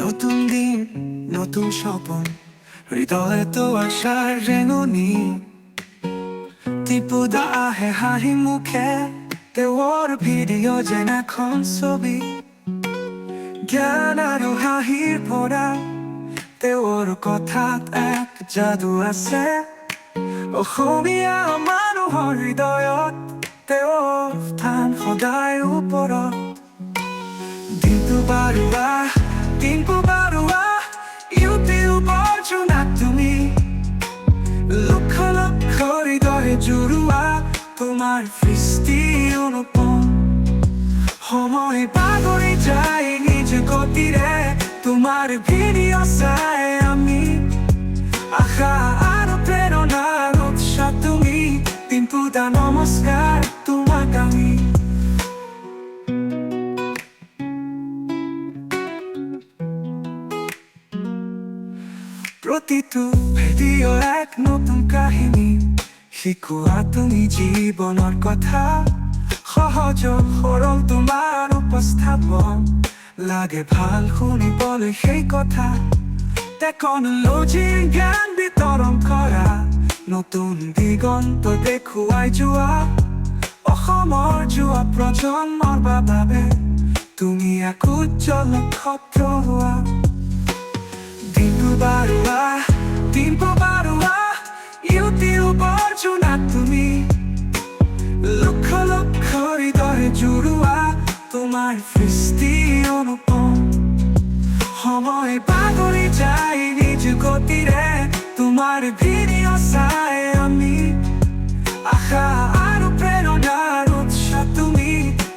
নতুন দিন, নতুন স্বপন, হৃদয়ে তো আশার রেঙনি। টিপুদা আহে হাঁহি মুখে, তেওঁৰ ভিডিঅ' যেন এখন ছবি। জ্ঞান আৰু হাঁহিৰ ভৰা তেওঁৰ কথাত এক যাদু আছে। অসমীয়া মানুহৰ হৃদয়ত তেওঁৰ স্থান সদায় ওপৰত। দিনটো বাৰুৱা, দিনটো বাৰুৱা, ইউটিউবৰ জোনাক তুমি। লক্ষ লক্ষ হৃদয় জুৰুৱা তোমাৰ সৃষ্টি অনুপম। সময় পাগৰি যায় নিজ গতিৰে, তোমাৰ ভিডিঅ' চাই আমি। আশা আৰু প্ৰেৰণাৰ উৎস তুমি। টিপুদা নমস্কাৰ তোমাক আমি। প্ৰতিটো ভিডিঅ' এক নতুন কাহিনী, শিকোৱা তুমি জীৱনৰ কথা। সহজ সৰল তোমাৰ উপস্থাপন, লাগে ভাল শুনিবলৈ সেই কথা। টেকন'লজিৰ জ্ঞান বিতৰণ কৰা, নতুন দিগন্ত দেখুৱাই যোৱা। অসমৰ যুৱ প্ৰজন্মৰ বাবে তুমি এক উজ্জ্বল নক্ষত্ৰ হোৱা। দিনটো বাৰুৱা, দিনটো বাৰুৱা, ইউটিউবৰ জোনাক তুমি। লক্ষ লক্ষ হৃদয় জুৰুৱা তোমাৰ সৃষ্টি অনুপম। সময় পাগৰি যায় নিজ গতিৰে, তোমাৰ ভিডিঅ' চাই আমি। আশা আৰু প্ৰেৰণাৰ উৎস তুমি।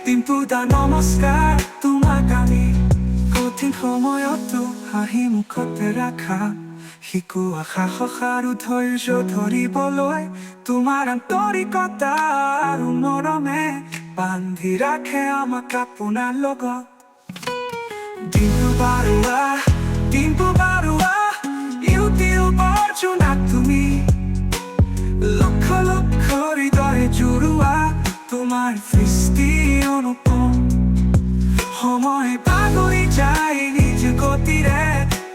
টিপুদা নমস্কাৰ তোমাক আমি। কঠিন সময়তো হাঁহি মুখতে ৰাখা, শিকোৱা সাহস আৰু ধৈৰ্য ধৰিবলৈ। তোমাৰ আন্তৰিকতা আৰু মৰমে বান্ধি ৰাখে আমাক আপোনাৰ লগত। দিনটো বাৰুৱা, দিনটো বাৰুৱা, ইউটিউবৰ জোনাক তুমি। লক্ষ লক্ষ হৃদয় জুৰুৱা তোমাৰ সৃষ্টি অনুপম। সময় পাগৰি যায় নিজ গতিৰে,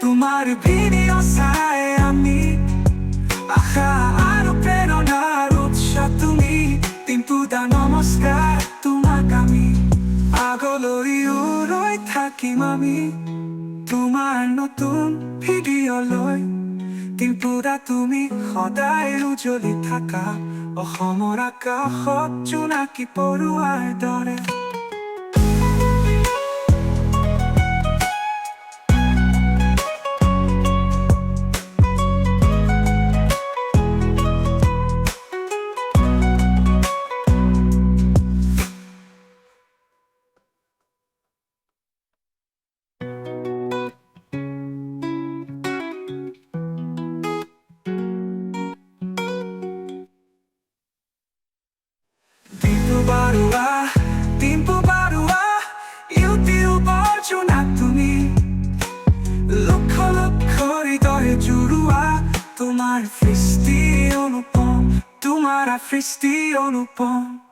তোমাৰ ভিডিঅ' চাই আমি। আশা আৰু প্ৰেৰণাৰ উৎস তুমি। টিপুদা নমস্কাৰ তোমাক আমি। আগলৈও ৰৈ থাকিম আমি তোমাৰ নতুন ভিডিঅ' লৈ। টিপুদা তুমি সদায় উজ্বলি থাকা, অসমৰ আকাশত জোনাকী পৰুৱাৰ দৰে। দিনটো বাৰুৱা, দিনটো বাৰুৱা, ইউটিউবৰ জোনাক তুমি। লক্ষ লক্ষ হৃদয় জুৰুৱা তোমাৰ সৃষ্টি অনুপম। তোমাৰ সৃষ্টি অনুপম।